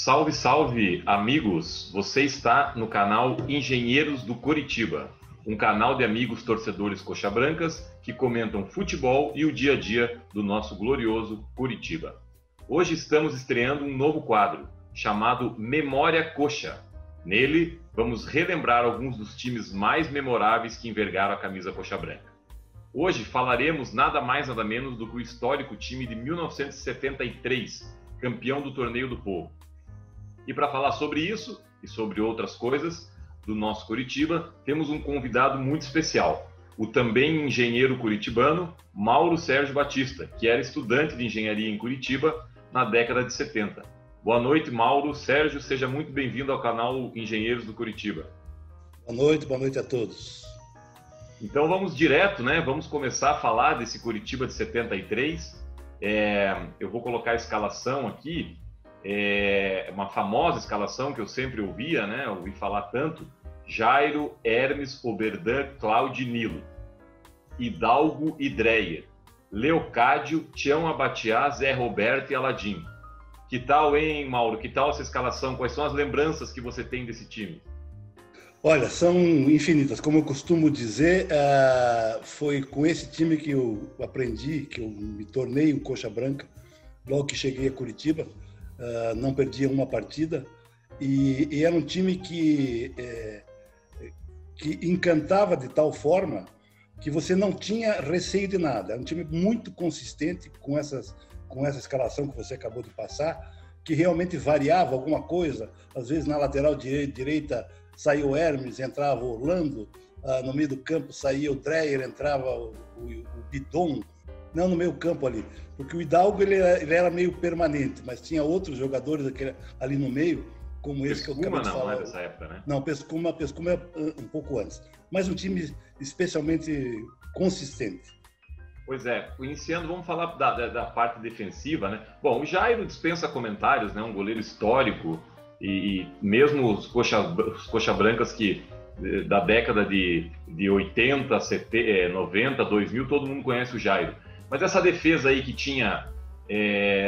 Salve, salve, amigos! Você está no canal Engenheiros do Coritiba, um canal de amigos torcedores coxa-brancas que comentam futebol e o dia a dia do nosso glorioso Coritiba. Hoje estamos estreando um novo quadro, chamado Memória Coxa. Nele, vamos relembrar alguns dos times mais memoráveis que envergaram a camisa coxa-branca. Hoje falaremos nada mais nada menos do que o histórico time de 1973, campeão do Torneio do Povo. E para falar sobre isso e sobre outras coisas do nosso Coritiba, temos um convidado muito especial, o também engenheiro curitibano Mauro Sérgio Batista, que era estudante de engenharia em Curitiba na década de 70. Boa noite, Mauro Sérgio, seja muito bem-vindo ao canal Engenheiros do Coritiba. Boa noite a todos. Então vamos direto, né? Vamos começar a falar desse Coritiba de 73. Eu vou colocar a escalação aqui. Uma famosa escalação que eu sempre ouvia, né? Ouvi falar tanto: Jairo, Hermes, Oberdan, Cláudio e Nilo, Hidalgo e Dreyer, Leocádio, Tião Abatiá, Zé Roberto e Aladim. Que tal, hein, Mauro? Que tal essa escalação? Quais são as lembranças que você tem desse time? Olha, são infinitas. Como eu costumo dizer, foi com esse time que eu aprendi, que eu me tornei um coxa branca, logo que cheguei a Curitiba. Não perdia uma partida e era um time que encantava de tal forma que você não tinha receio de nada. Era um time muito consistente com essa escalação que você acabou de passar, que realmente variava alguma coisa. Às vezes na lateral direita saía o Hermes, entrava o Orlando, no meio do campo saía o Dreyer, entrava o Bidon. Não no meio campo ali, porque o Hidalgo ele era meio permanente, mas tinha outros jogadores ali no meio, como esse que eu acabei de falar. Não é dessa época, né? Não, Pescuma é um pouco antes, mas um time especialmente consistente. Pois é, iniciando, vamos falar da parte defensiva, né? Bom, o Jairo dispensa comentários, né? Um goleiro histórico e mesmo os coxa brancas que da década de 80, 70, 90, 2000, todo mundo conhece o Jairo. Mas essa defesa aí que tinha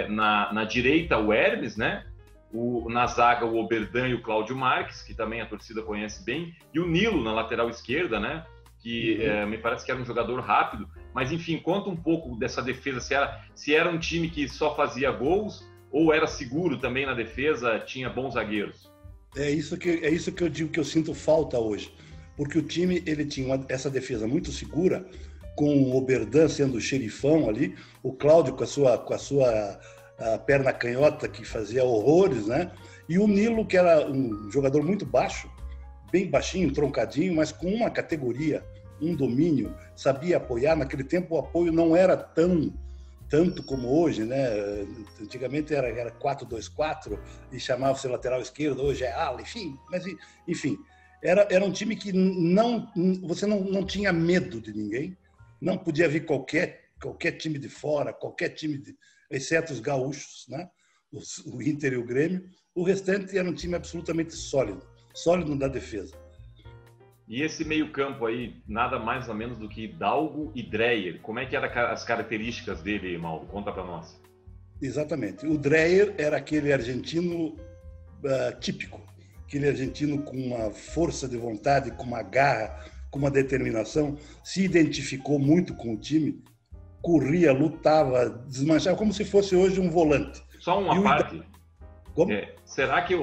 na direita o Hermes, né? Na zaga o Oberdan e o Cláudio Marques, que também a torcida conhece bem, e o Nilo na lateral esquerda, né? Que me parece que era um jogador rápido. Mas enfim, conta um pouco dessa defesa, se era um time que só fazia gols ou era seguro também na defesa, tinha bons zagueiros. É isso que eu digo que eu sinto falta hoje, porque o time ele tinha essa defesa muito segura, com o Oberdan sendo o xerifão ali, o Cláudio com a sua perna canhota que fazia horrores, né? E o Nilo, que era um jogador muito baixo, bem baixinho, troncadinho, mas com uma categoria, um domínio, sabia apoiar. Naquele tempo o apoio não era tanto como hoje, né? Antigamente era 4-2-4 e chamava-se lateral esquerdo, hoje é ala, enfim. Era um time que você não tinha medo de ninguém. Não podia vir qualquer time de fora, exceto os gaúchos, né? O Inter e o Grêmio. O restante era um time absolutamente sólido na defesa. E esse meio-campo aí, nada mais ou menos do que Hidalgo e Dreyer. Como é que eram as características dele, Mauro? Conta para nós. Exatamente. O Dreyer era aquele argentino típico, aquele argentino com uma força de vontade, com uma garra, com uma determinação, se identificou muito com o time, corria, lutava, desmanchava, como se fosse hoje um volante. Só uma parte. Como? Será que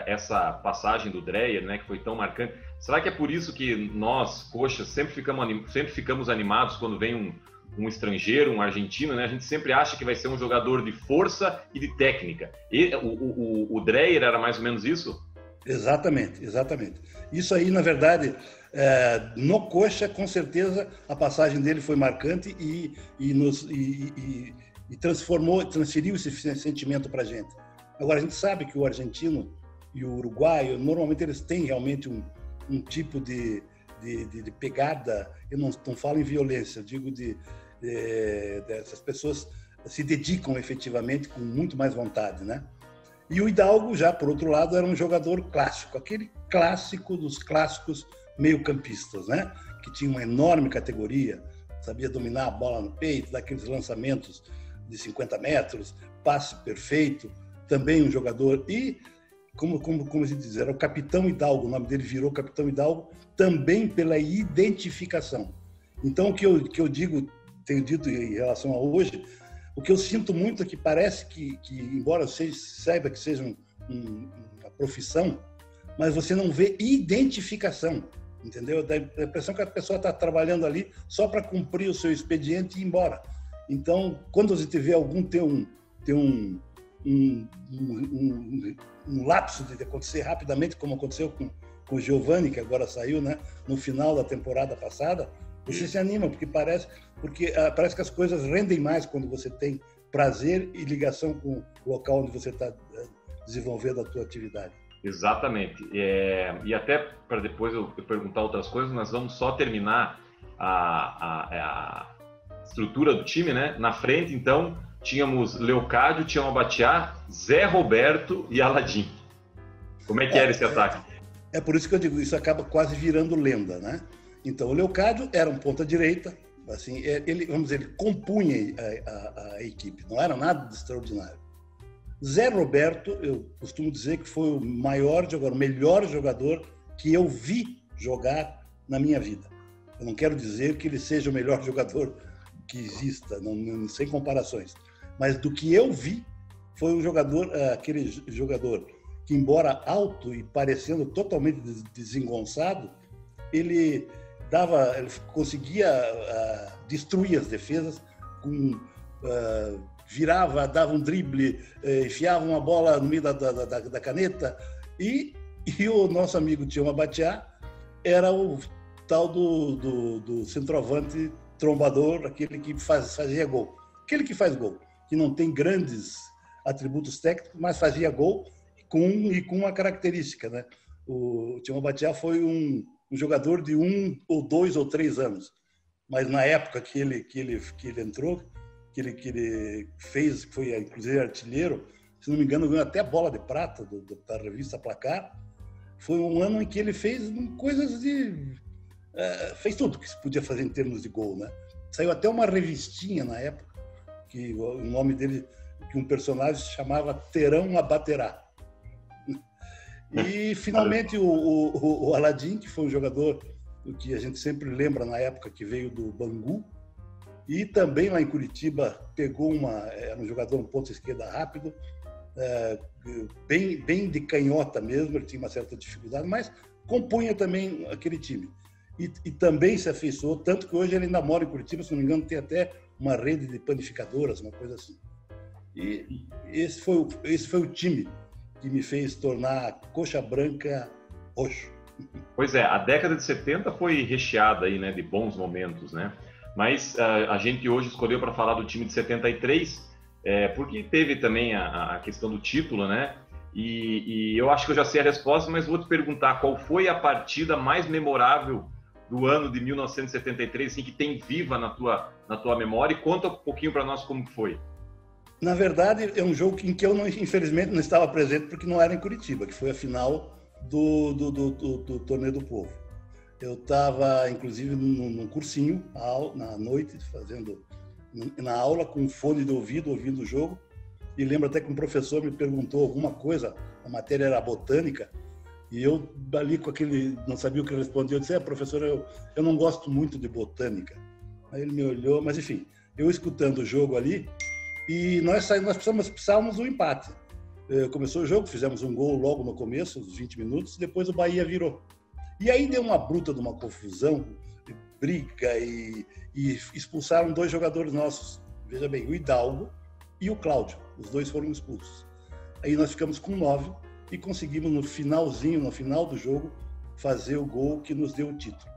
essa passagem do Dreyer, né, que foi tão marcante, será que é por isso que nós, coxas, sempre ficamos animados quando vem um estrangeiro, um argentino, né? A gente sempre acha que vai ser um jogador de força e de técnica. E o Dreyer era mais ou menos isso? Exatamente. Isso aí, na verdade, no coxa, com certeza, a passagem dele foi marcante e transferiu esse sentimento para a gente. Agora, a gente sabe que o argentino e o uruguaio, normalmente eles têm realmente um tipo de pegada. Eu não falo em violência, eu digo dessas pessoas se dedicam efetivamente com muito mais vontade, né? E o Hidalgo, já por outro lado, era um jogador clássico, aquele clássico dos clássicos meio-campistas, né? Que tinha uma enorme categoria, sabia dominar a bola no peito, dar aqueles lançamentos de 50 metros, passe perfeito. também um jogador, e como a gente diz, era o Capitão Hidalgo, o nome dele virou Capitão Hidalgo, também pela identificação. Então, o que eu digo, tenho dito em relação a hoje, o que eu sinto muito é que parece que embora você saiba que seja uma profissão, mas você não vê identificação, entendeu? Dá a impressão que a pessoa está trabalhando ali só para cumprir o seu expediente e ir embora. Então, quando você vê algum ter um lapso de acontecer rapidamente, como aconteceu com o Giovani, que agora saiu, né, no final da temporada passada, você se anima, porque parece que as coisas rendem mais quando você tem prazer e ligação com o local onde você está desenvolvendo a tua atividade. Exatamente. E até para depois eu perguntar outras coisas, nós vamos só terminar a estrutura do time, né? Na frente, então, tínhamos Leocádio, Tião Abatiá, Zé Roberto e Aladim. Como é que era esse ataque? É por isso que eu digo, isso acaba quase virando lenda, né? Então, o Leocádio era um ponta-direita, assim, ele compunha a equipe, não era nada de extraordinário. Zé Roberto, eu costumo dizer que foi o melhor jogador que eu vi jogar na minha vida. Eu não quero dizer que ele seja o melhor jogador que exista, sem comparações, mas do que eu vi, foi aquele jogador que, embora alto e parecendo totalmente desengonçado, ele conseguia destruir as defesas, dava um drible, enfiava uma bola no meio da caneta, e o nosso amigo Tião Abatiá era o tal do centroavante trombador, aquele que fazia gol. Aquele que faz gol, que não tem grandes atributos técnicos, mas fazia gol com uma característica, né? O Tião Abatiá foi um jogador de 1 ou 2 ou 3 anos, mas na época que ele entrou, que ele fez, que foi inclusive artilheiro, se não me engano, ganhou até a bola de prata da revista Placar. Foi um ano em que ele fez coisas fez tudo que se podia fazer em termos de gol, né? Saiu até uma revistinha na época, que o nome dele, que um personagem se chamava Terão Abaterá. E, finalmente, o Aladim, que foi um jogador que a gente sempre lembra na época, que veio do Bangu, e também lá em Curitiba pegou era um jogador um ponto esquerda rápido, bem de canhota mesmo, ele tinha uma certa dificuldade, mas compunha também aquele time. E também se afeiçoou, tanto que hoje ele ainda mora em Curitiba, se não me engano, tem até uma rede de panificadoras, uma coisa assim. E esse foi o time que me fez tornar a Coxa Branca roxo. Pois é, a década de 70 foi recheada aí, né, de bons momentos, né? Mas a gente hoje escolheu para falar do time de 73, porque teve também a questão do título, né? E eu acho que eu já sei a resposta, mas vou te perguntar qual foi a partida mais memorável do ano de 1973, assim, que tem viva na tua memória, e conta um pouquinho para nós como foi. Na verdade, é um jogo em que eu, infelizmente, não estava presente porque não era em Curitiba, que foi a final do Torneio do Povo. Eu estava, inclusive, num cursinho, na noite, na aula, com fone de ouvido, ouvindo o jogo, e lembro até que um professor me perguntou alguma coisa, a matéria era botânica, e eu, ali com não sabia o que responder, eu disse, professor, eu não gosto muito de botânica. Aí ele me olhou, mas enfim, eu escutando o jogo ali, e nós precisávamos do empate. Começou o jogo, fizemos um gol logo no começo, uns 20 minutos, depois o Bahia virou. E aí deu uma bruta de uma confusão, briga, e expulsaram 2 jogadores nossos. Veja bem, o Hidalgo e o Cláudio. Os 2 foram expulsos. Aí nós ficamos com 9 e conseguimos no final do jogo, fazer o gol que nos deu o título.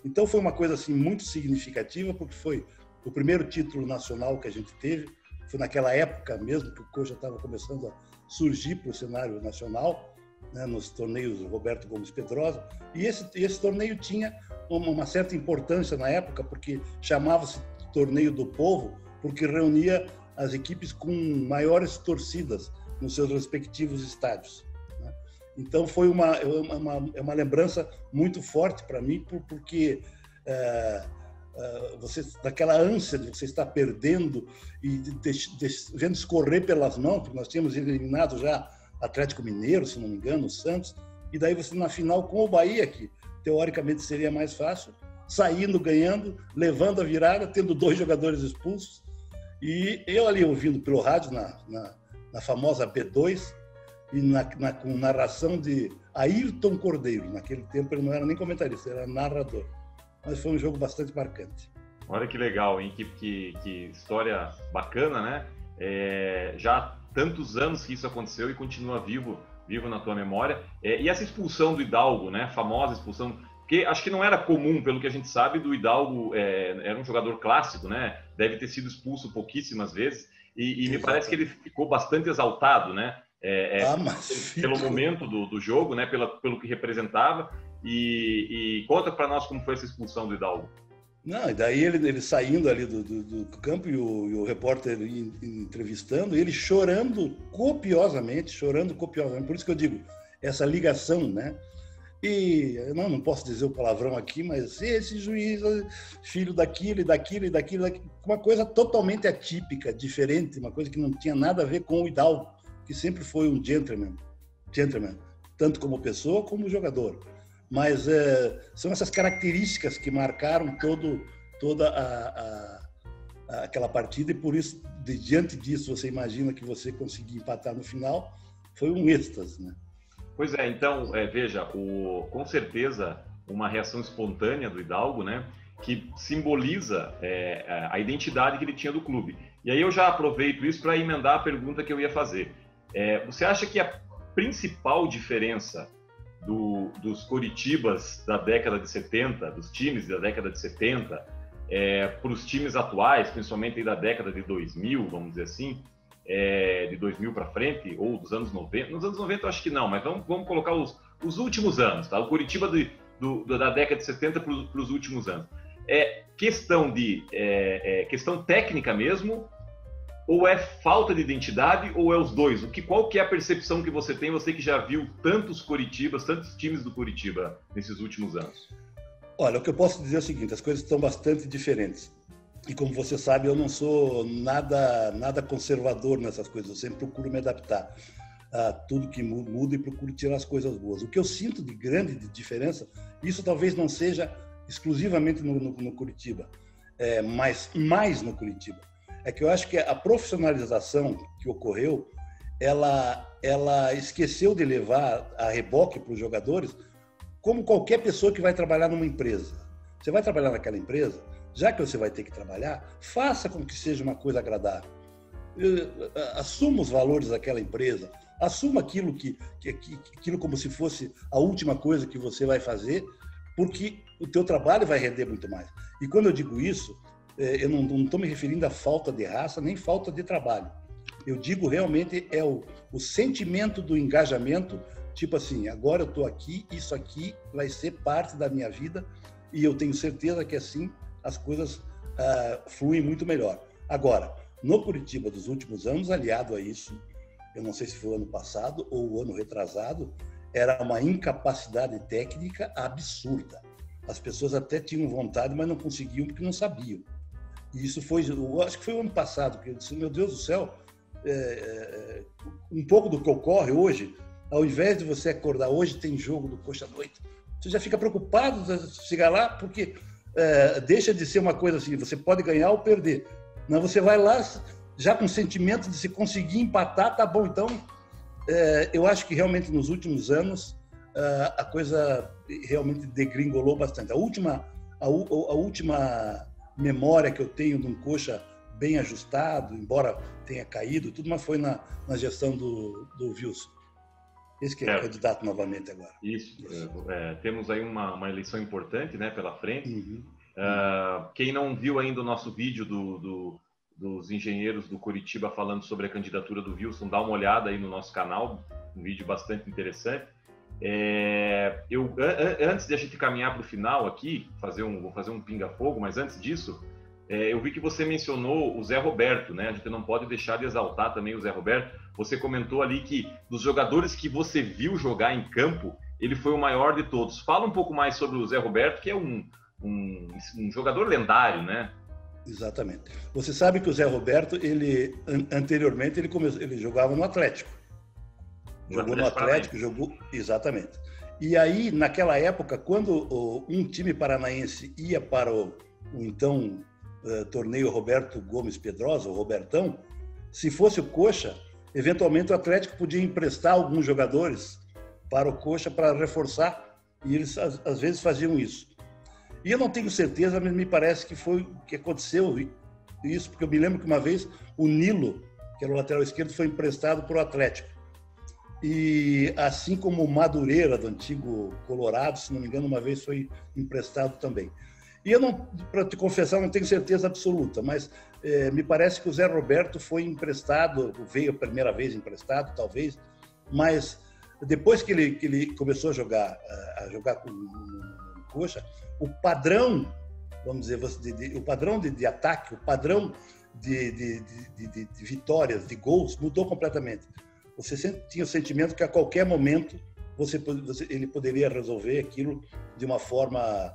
Então foi uma coisa assim muito significativa, porque foi o primeiro título nacional que a gente teve. Foi naquela época mesmo que o Coxa estava começando a surgir para o cenário nacional, né, nos torneios Roberto Gomes Pedrosa. E esse torneio tinha uma certa importância na época, porque chamava-se Torneio do Povo, porque reunia as equipes com maiores torcidas nos seus respectivos estádios, né? Então foi uma lembrança muito forte para mim, porque você, daquela ânsia de você estar perdendo e vendo escorrer pelas mãos, porque nós tínhamos eliminado já Atlético Mineiro, se não me engano, o Santos, e daí você na final com o Bahia, que teoricamente seria mais fácil, saindo, ganhando, levando a virada, tendo 2 jogadores expulsos, e eu ali ouvindo pelo rádio, na famosa B2, e com narração de Ayrton Cordeiro. Naquele tempo ele não era nem comentarista, era narrador. Mas foi um jogo bastante marcante. Olha que legal, hein? Que história bacana, né? Já há tantos anos que isso aconteceu e continua vivo na tua memória. E essa expulsão do Hidalgo, né? Famosa expulsão, porque acho que não era comum, pelo que a gente sabe, do Hidalgo, era um jogador clássico, né? Deve ter sido expulso pouquíssimas vezes, e me parece que ele ficou bastante exaltado, né? Pelo momento do jogo, né? Pelo que representava. E conta para nós como foi essa expulsão do Hidalgo. Não, e daí ele saindo ali do campo e o repórter entrevistando, ele chorando copiosamente, por isso que eu digo, essa ligação, né? E eu não posso dizer o palavrão aqui, mas esse juiz, filho daquilo, uma coisa totalmente atípica, diferente, uma coisa que não tinha nada a ver com o Hidalgo, que sempre foi um gentleman, tanto como pessoa como jogador. Mas são essas características que marcaram toda aquela partida, e por isso, diante disso, você imagina que você conseguir empatar no final, foi um êxtase, né? Pois é, então, veja, com certeza uma reação espontânea do Hidalgo, né, que simboliza a identidade que ele tinha do clube. E aí eu já aproveito isso para emendar a pergunta que eu ia fazer. Você acha que a principal diferença dos Coritibas da década de 70, dos times da década de 70, para os times atuais, principalmente da década de 2000, vamos dizer assim, de 2000 para frente, ou dos anos 90, nos anos 90 eu acho que não, mas vamos colocar os últimos anos, tá? O Coritiba da década de 70 para os últimos anos. Questão técnica mesmo, ou é falta de identidade, ou é os dois? Qual que é a percepção que você tem, você que já viu tantos times do Coritiba nesses últimos anos? Olha, o que eu posso dizer é o seguinte, as coisas estão bastante diferentes. E como você sabe, eu não sou nada conservador nessas coisas, eu sempre procuro me adaptar a tudo que muda e procuro tirar as coisas boas. O que eu sinto de grande diferença, isso talvez não seja exclusivamente no Coritiba, mas mais no Coritiba, é que eu acho que a profissionalização que ocorreu, ela esqueceu de levar a reboque para os jogadores, como qualquer pessoa que vai trabalhar numa empresa. Você vai trabalhar naquela empresa, já que você vai ter que trabalhar, faça com que seja uma coisa agradável. Assuma os valores daquela empresa, assuma aquilo como se fosse a última coisa que você vai fazer, porque o teu trabalho vai render muito mais. E quando eu digo isso, eu não estou me referindo à falta de raça, nem falta de trabalho. Eu digo realmente o sentimento do engajamento, tipo assim, agora eu estou aqui, isso aqui vai ser parte da minha vida, e eu tenho certeza que assim as coisas fluem muito melhor. Agora, no Coritiba dos últimos anos, aliado a isso, eu não sei se foi o ano passado ou o ano retrasado, era uma incapacidade técnica absurda. As pessoas até tinham vontade, mas não conseguiam porque não sabiam. E isso foi, eu acho que foi o ano passado, que eu disse, meu Deus do céu, um pouco do que ocorre hoje, ao invés de você acordar, hoje tem jogo do Coxa à noite, você já fica preocupado de chegar lá, porque deixa de ser uma coisa assim, você pode ganhar ou perder. Mas você vai lá já com o sentimento de se conseguir empatar, tá bom. Então, eu acho que realmente nos últimos anos a coisa realmente degringolou bastante. A última memória que eu tenho de um Coxa bem ajustado, embora tenha caído tudo, mas foi na gestão do Wilson. Esse que é candidato novamente agora. Isso. Temos aí uma eleição importante, né, pela frente. Uhum. Quem não viu ainda o nosso vídeo dos engenheiros do Coritiba falando sobre a candidatura do Wilson, dá uma olhada aí no nosso canal, um vídeo bastante interessante. Antes de a gente caminhar para o final aqui, vou fazer um pinga-fogo, mas antes disso, eu vi que você mencionou o Zé Roberto, né? A gente não pode deixar de exaltar também o Zé Roberto. Você comentou ali que dos jogadores que você viu jogar em campo, ele foi o maior de todos. Fala um pouco mais sobre o Zé Roberto, que é um um jogador lendário, né? Exatamente. Você sabe que o Zé Roberto, anteriormente, ele jogava no Atlético. Jogou no Atlético, jogou... Exatamente. E aí, naquela época, quando um time paranaense ia para o então torneio Roberto Gomes Pedrosa, o Robertão, se fosse o Coxa, eventualmente o Atlético podia emprestar alguns jogadores para o Coxa para reforçar, e eles às vezes faziam isso. E eu não tenho certeza, mas me parece que foi que aconteceu isso, porque eu me lembro que uma vez o Nilo, que era o lateral esquerdo, foi emprestado para o Atlético. E assim como o Madureira, do antigo Colorado, se não me engano, uma vez foi emprestado também. E eu não, para te confessar, não tenho certeza absoluta, mas me parece que o Zé Roberto foi emprestado, veio a primeira vez emprestado, talvez, mas depois que ele começou a jogar com o Coxa, o padrão, vamos dizer, o padrão de ataque, o padrão de vitórias, de gols, mudou completamente. Você tinha o sentimento que a qualquer momento ele poderia resolver aquilo de uma forma,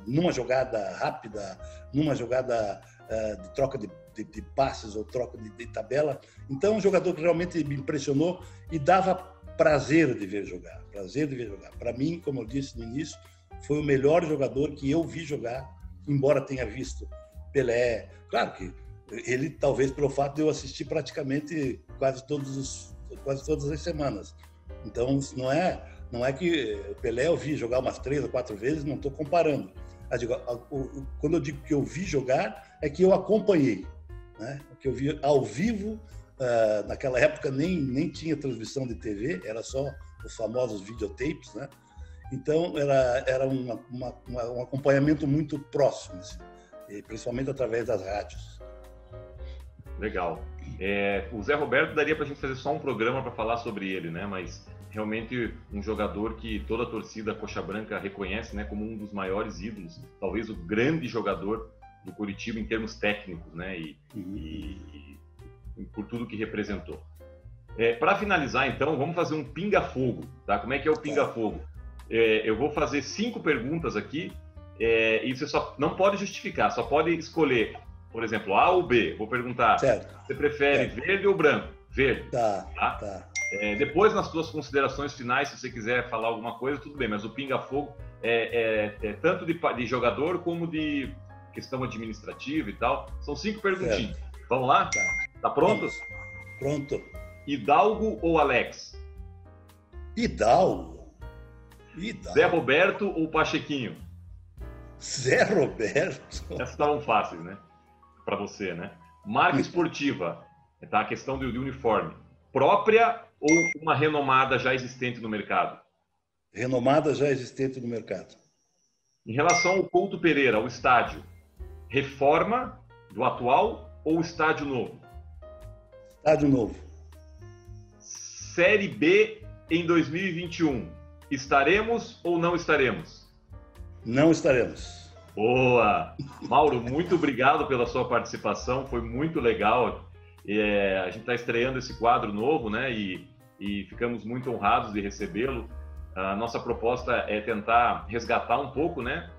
numa jogada rápida, numa jogada de troca de passes ou troca de tabela. Então, um jogador que realmente me impressionou e dava prazer de ver jogar. Para mim, como eu disse no início, foi o melhor jogador que eu vi jogar, embora tenha visto Pelé. Claro que ele, talvez pelo fato de eu assistir praticamente quase todas as semanas. Então, não é que Pelé eu vi jogar umas 3 ou 4 vezes, não estou comparando. Quando eu digo que eu vi jogar, é que eu acompanhei, né? Que eu vi ao vivo. Naquela época nem tinha transmissão de TV, era só os famosos videotapes, né? Então era um acompanhamento muito próximo, assim, principalmente através das rádios. Legal. O Zé Roberto daria para a gente fazer só um programa para falar sobre ele, né? Mas realmente um jogador que toda a torcida Coxa Branca reconhece, né, como um dos maiores ídolos, talvez o grande jogador do Coritiba em termos técnicos, né? E por tudo que representou. Para finalizar, então, vamos fazer um pinga-fogo, tá? Como é que é o pinga-fogo? Eu vou fazer 5 perguntas aqui e você só não pode justificar, só pode escolher, por exemplo, A ou B. Vou perguntar, certo. Você prefere verde ou branco? Verde. Tá. Depois, nas suas considerações finais, se você quiser falar alguma coisa, tudo bem, mas o pinga-fogo é tanto de jogador como de questão administrativa e tal. São 5 perguntinhas. Certo. Vamos lá? Tá pronto? Pronto. Hidalgo ou Alex? Hidalgo. Zé Roberto ou Pachequinho? Zé Roberto. Essas estavam fáceis, né? Para você, né? Marca esportiva, tá? A questão do uniforme. Própria ou uma renomada já existente no mercado? Renomada já existente no mercado. Em relação ao Couto Pereira, ao estádio, reforma do atual ou estádio novo? Estádio novo. Série B em 2021. Estaremos ou não estaremos? Não estaremos. Boa! Mauro, muito obrigado pela sua participação, foi muito legal. A gente está estreando esse quadro novo, né? E ficamos muito honrados de recebê-lo. A nossa proposta é tentar resgatar um pouco, né?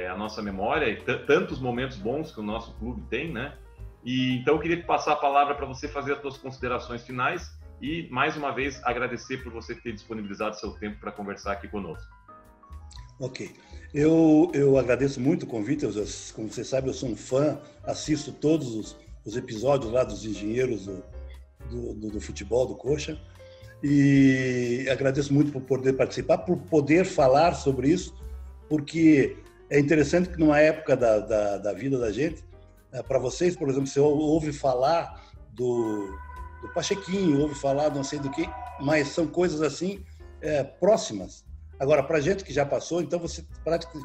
A nossa memória e tantos momentos bons que o nosso clube tem, né? E então eu queria passar a palavra para você fazer as suas considerações finais e, mais uma vez, agradecer por você ter disponibilizado seu tempo para conversar aqui conosco. Ok. Eu agradeço muito o convite. Como você sabe, eu sou um fã, assisto todos os episódios lá dos engenheiros do futebol, do Coxa. E agradeço muito por poder participar, por poder falar sobre isso, porque é interessante que numa época da vida da gente, para vocês, por exemplo, você ouve falar do Pachequinho, ouve falar não sei do que, mas são coisas assim próximas. Agora, para gente que já passou, então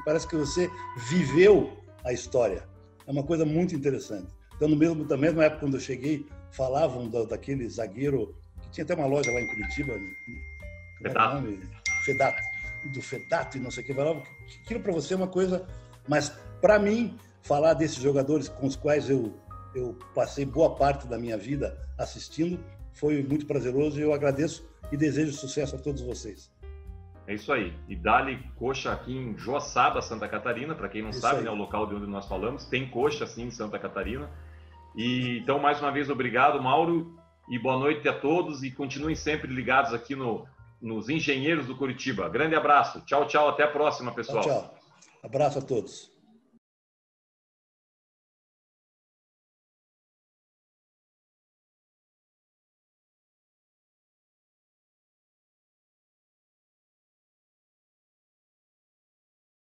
parece que você viveu a história. É uma coisa muito interessante. Então, na mesma época, quando eu cheguei, falavam daquele zagueiro que tinha até uma loja lá em Curitiba, Fedato, do Fedato e não sei o que. Aquilo para você é uma coisa, mas para mim, falar desses jogadores com os quais eu passei boa parte da minha vida assistindo foi muito prazeroso e eu agradeço e desejo sucesso a todos vocês. É isso aí. E dá-lhe coxa aqui em Joaçaba, Santa Catarina. Para quem não sabe, né, o local de onde nós falamos, tem coxa sim em Santa Catarina. E então, mais uma vez, obrigado, Mauro. E boa noite a todos. E continuem sempre ligados aqui nos Engenheiros do Curitiba. Grande abraço. Tchau, tchau. Até a próxima, pessoal. Tchau, tchau. Abraço a todos.